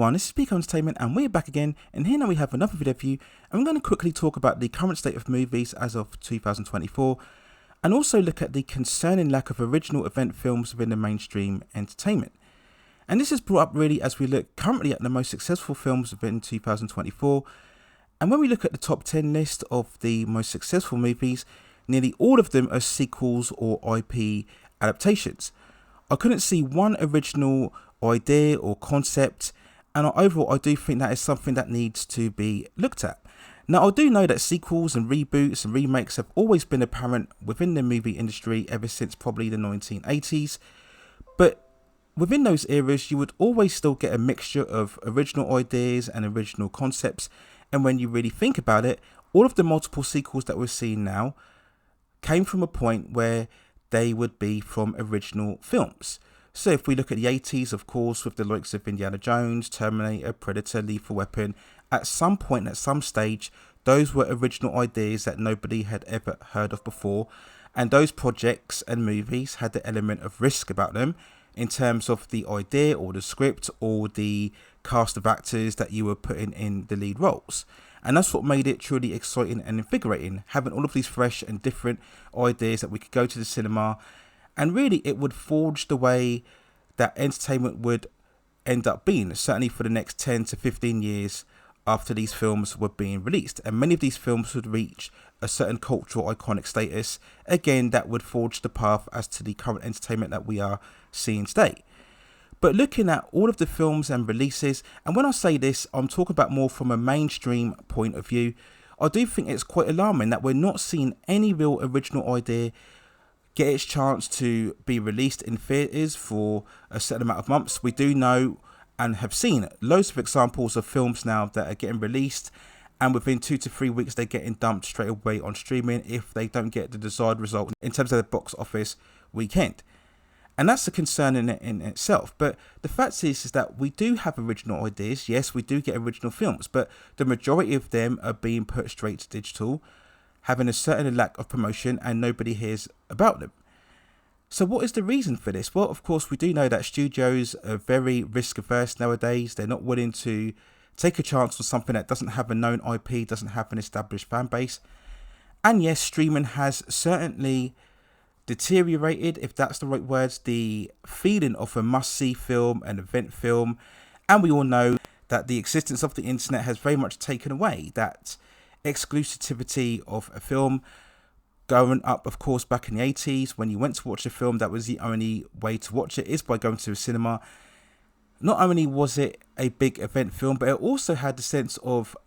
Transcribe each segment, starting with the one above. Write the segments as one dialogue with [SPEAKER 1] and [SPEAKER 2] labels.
[SPEAKER 1] everyone, this is Peak Entertainment and we're back again, and here now we have another video for you, and we're going to quickly talk about the current state of movies as of 2024 and also look at the concerning lack of original event films within the mainstream entertainment. And this is brought up really as we look currently at the most successful films within 2024, and when we look at the top 10 list of the most successful movies, nearly all of them are sequels or IP adaptations. I couldn't see one original idea or concept, and overall I do think that is something that needs to be looked at. Now I do know that sequels and reboots and remakes have always been apparent within the movie industry ever since probably the 1980s, but within those eras you would always still get a mixture of original ideas and original concepts, and when you really think about it, all of the multiple sequels that we're seeing now came from a point where they would be from original films. So if we look at the 80s, of course, with the likes of Indiana Jones, Terminator, Predator, Lethal Weapon, at some point, at some stage, those were original ideas that nobody had ever heard of before. And those projects and movies had the element of risk about them in terms of the idea or the script or the cast of actors that you were putting in the lead roles. And that's what made it truly exciting and invigorating, having all of these fresh and different ideas that we could go to the cinema, and really it would forge the way that entertainment would end up being, certainly for the next 10 to 15 years after these films were being released. And many of these films would reach a certain cultural iconic status, again that would forge the path as to the current entertainment that we are seeing today. But looking at all of the films and releases, and when I say this, I'm talking about more from a mainstream point of view, I do think it's quite alarming that we're not seeing any real original idea get its chance to be released in theatres for a certain amount of months. We do know and have seen loads of examples of films now that are getting released, and within 2 to 3 weeks they're getting dumped straight away on streaming if they don't get the desired result in terms of the box office weekend. And that's a concern in itself. But the fact is that we do have original ideas. Yes, we do get original films, but the majority of them are being put straight to digital, having a certain lack of promotion, and nobody hears about them. So what is the reason for this? Well, of course, we do know that studios are very risk averse nowadays. They're not willing to take a chance on something that doesn't have a known IP, doesn't have an established fan base. And yes, streaming has certainly deteriorated, if that's the right words, the feeling of a must-see film, an event film. And we all know that the existence of the internet has very much taken away that exclusivity of a film. Going up, of course, back in the 80s, when you went to watch a film, that was the only way to watch it, is by going to a cinema. Not only was it a big event film, but it also had the sense of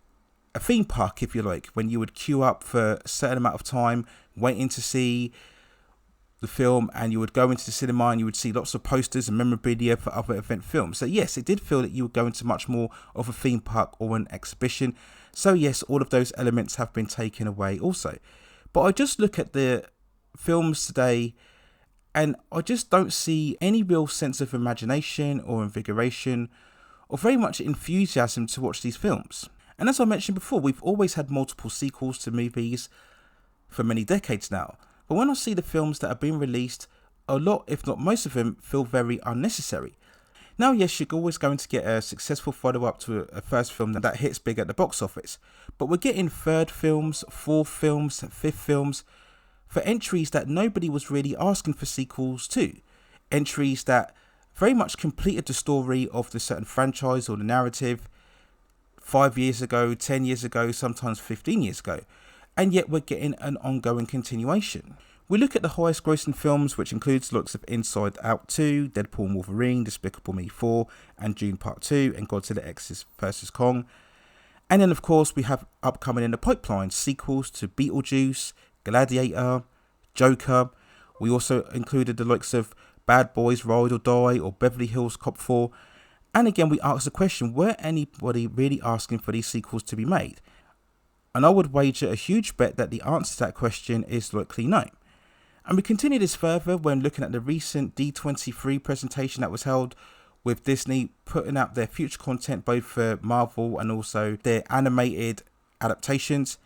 [SPEAKER 1] a theme park, if you like, when you would queue up for a certain amount of time, waiting to see the film, and you would go into the cinema and you would see lots of posters and memorabilia for other event films. So yes, it did feel that you were going to much more of a theme park or an exhibition. So yes, all of those elements have been taken away also. But I just look at the films today and I just don't see any real sense of imagination or invigoration or very much enthusiasm to watch these films. And as I mentioned before, we've always had multiple sequels to movies for many decades now. But when I see the films that are being released, a lot, if not most of them, feel very unnecessary. Now, yes, you're always going to get a successful follow-up to a first film that hits big at the box office. But we're getting third films, fourth films, fifth films for entries that nobody was really asking for sequels to. Entries that very much completed the story of the certain franchise or the narrative 5 years ago, 10 years ago, sometimes 15 years ago. And yet we're getting an ongoing continuation. We look at the highest grossing films, which includes looks of Inside Out 2, Deadpool and Wolverine, Despicable Me 4, and Dune Part 2, and Godzilla X vs. Kong. And then, of course, we have upcoming in the pipeline sequels to Beetlejuice, Gladiator, Joker. We also included the likes of Bad Boys, Ride or Die, or Beverly Hills Cop 4. And again, we asked the question, were anybody really asking for these sequels to be made? And I would wager a huge bet that the answer to that question is likely no. And we continue this further when looking at the recent D23 presentation that was held with Disney putting out their future content both for Marvel and also their animated adaptations.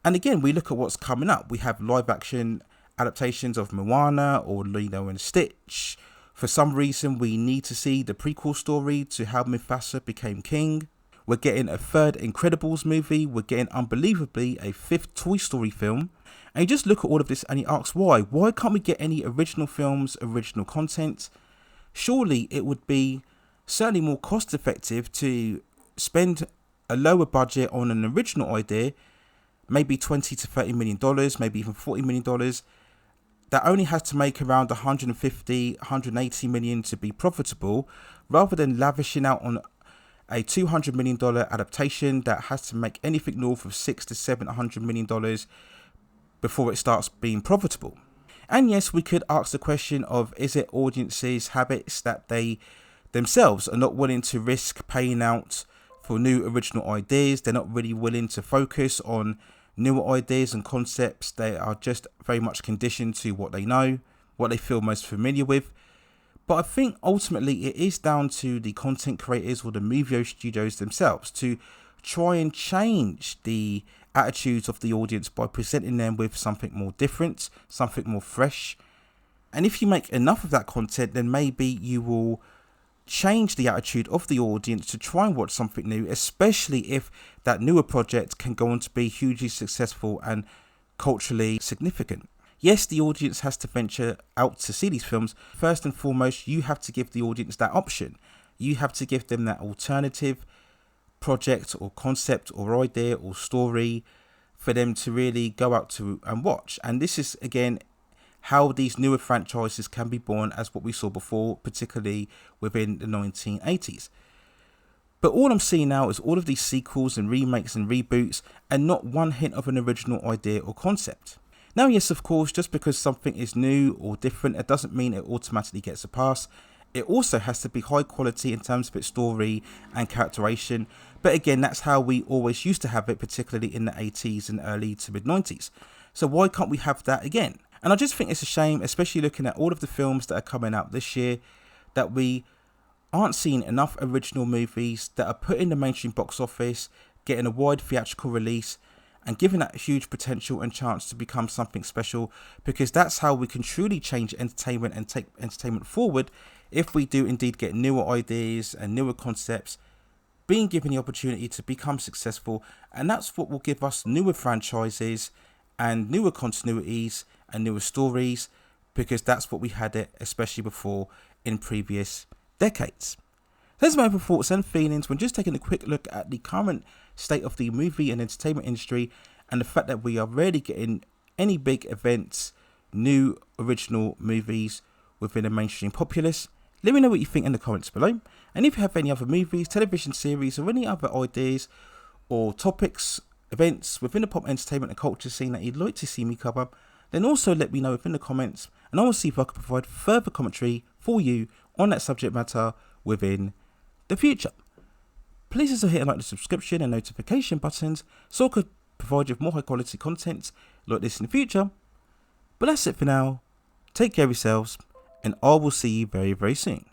[SPEAKER 1] And again, we look at what's coming up. We have live action adaptations of Moana or Lilo and Stitch, For some reason, we need to see the prequel story to how Mufasa became king. We're getting a third Incredibles movie. We're getting, unbelievably, a fifth Toy Story film. And you just look at all of this and you ask why. Why can't we get any original films, original content? Surely it would be certainly more cost effective to spend a lower budget on an original idea, maybe $20 to $30 million, maybe even $40 million, that only has to make around 150, 180 million to be profitable, rather than lavishing out on a $200 million adaptation that has to make anything north of $600 to $700 million before it starts being profitable. And yes, we could ask the question of, is it audiences' habits that they themselves are not willing to risk paying out for new original ideas? They're not really willing to focus on newer ideas and concepts. They are just very much conditioned to what they know, what they feel most familiar with. But I think ultimately it is down to the content creators or the movie studios themselves to try and change the attitudes of the audience by presenting them with something more different, something more fresh. And if you make enough of that content, then maybe you will change the attitude of the audience to try and watch something new, especially if that newer project can go on to be hugely successful and culturally significant. Yes, the audience has to venture out to see these films. First and foremost, you have to give the audience that option. You have to give them that alternative project or concept or idea or story for them to really go out to and watch. And this is, again, how these newer franchises can be born, as what we saw before, particularly within the 1980s. But all I'm seeing now is all of these sequels and remakes and reboots, and not one hint of an original idea or concept. Now, yes, of course, just because something is new or different, it doesn't mean it automatically gets a pass. It also has to be high quality in terms of its story and characterization. But again, that's how we always used to have it, particularly in the 80s and early to mid 90s. So why can't we have that again? And I just think it's a shame, especially looking at all of the films that are coming out this year, that we aren't seeing enough original movies that are put in the mainstream box office, getting a wide theatrical release, and giving that huge potential and chance to become something special, because that's how we can truly change entertainment and take entertainment forward, if we do indeed get newer ideas and newer concepts being given the opportunity to become successful. And that's what will give us newer franchises and newer continuities and newer stories, because that's what we had it, especially before, in previous decades. There's my thoughts and feelings when just taking a quick look at the current state of the movie and entertainment industry, and the fact that we are rarely getting any big events, new original movies within the mainstream populace. Let me know what you think in the comments below, and if you have any other movies, television series, or any other ideas or topics, events within the pop entertainment and culture scene that you'd like to see me cover, then also let me know within the comments, and I will see if I can provide further commentary for you on that subject matter within the future. Please also hit like the subscription and notification buttons so I could provide you with more high quality content like this in the future. But that's it for now. Take care of yourselves, and I will see you very, very soon.